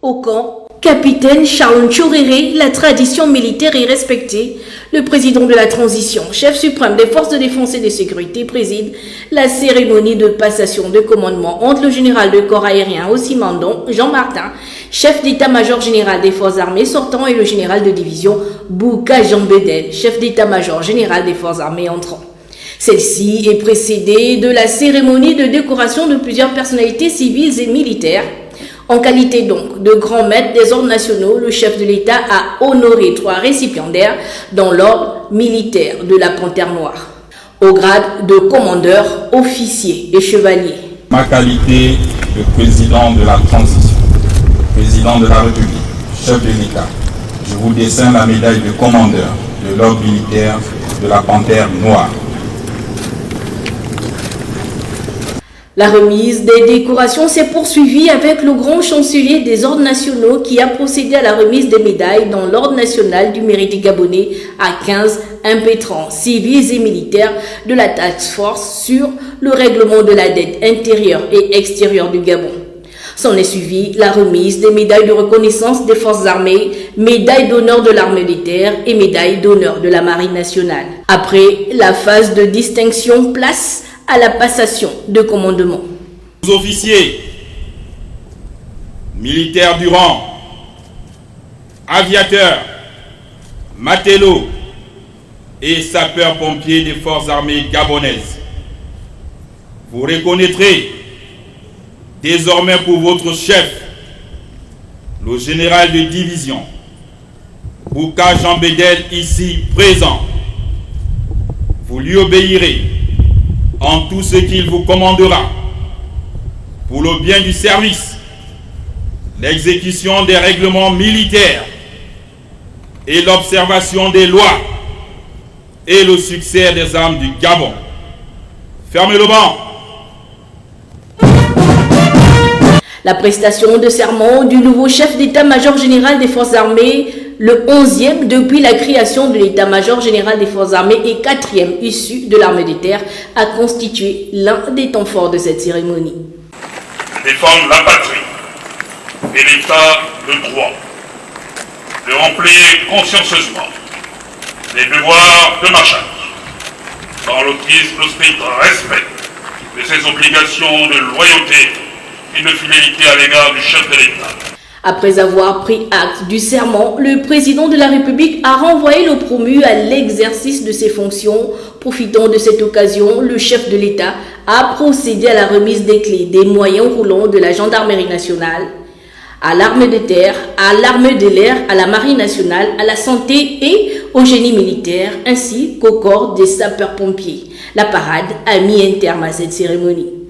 Au camp, capitaine Charles Ntchoréré, la tradition militaire est respectée. Le président de la transition, chef suprême des forces de défense et de sécurité, préside la cérémonie de passation de commandement entre le général de corps aérien Ossimandon, Jean Martin, chef d'état-major général des forces armées sortant, et le général de division Bouka Jean Bedel, chef d'état-major général des forces armées entrant. Celle-ci est précédée de la cérémonie de décoration de plusieurs personnalités civiles et militaires. En qualité donc de grand maître des ordres nationaux, le chef de l'État a honoré 3 récipiendaires dans l'ordre militaire de la Panthère Noire, au grade de commandeur, officier et chevalier. Ma qualité de président de la transition, président de la République, chef de l'État, je vous décerne la médaille de commandeur de l'ordre militaire de la Panthère Noire. La remise des décorations s'est poursuivie avec le grand chancelier des ordres nationaux qui a procédé à la remise des médailles dans l'ordre national du mérite gabonais à 15 impétrants civils et militaires de la task force sur le règlement de la dette intérieure et extérieure du Gabon. S'en est suivi la remise des médailles de reconnaissance des forces armées, médailles d'honneur de l'armée de terre et médailles d'honneur de la marine nationale. Après la phase de distinction, place à la passation de commandement. Officiers, militaires du rang, aviateurs, matelots et sapeurs-pompiers des forces armées gabonaises, vous reconnaîtrez désormais pour votre chef, le général de division, Bouka Jean Bedel, ici présent. Vous lui obéirez en tout ce qu'il vous commandera, pour le bien du service, l'exécution des règlements militaires et l'observation des lois et le succès des armes du Gabon. Fermez le banc. La prestation de serment du nouveau chef d'état-major général des forces armées, le 11e depuis la création de l'état-major général des forces armées et 4e issu de l'armée de terre, a constitué l'un des temps forts de cette cérémonie. Défendre la patrie et l'état de droit, de remplir consciencieusement les devoirs de ma charge, dans le strict respect de ses obligations de loyauté et de fidélité à l'égard du chef de l'État. Après avoir pris acte du serment, le président de la République a renvoyé le promu à l'exercice de ses fonctions. Profitant de cette occasion, le chef de l'État a procédé à la remise des clés des moyens roulants de la gendarmerie nationale, à l'armée de terre, à l'armée de l'air, à la marine nationale, à la santé et au génie militaire, ainsi qu'au corps des sapeurs-pompiers. La parade a mis un terme à cette cérémonie.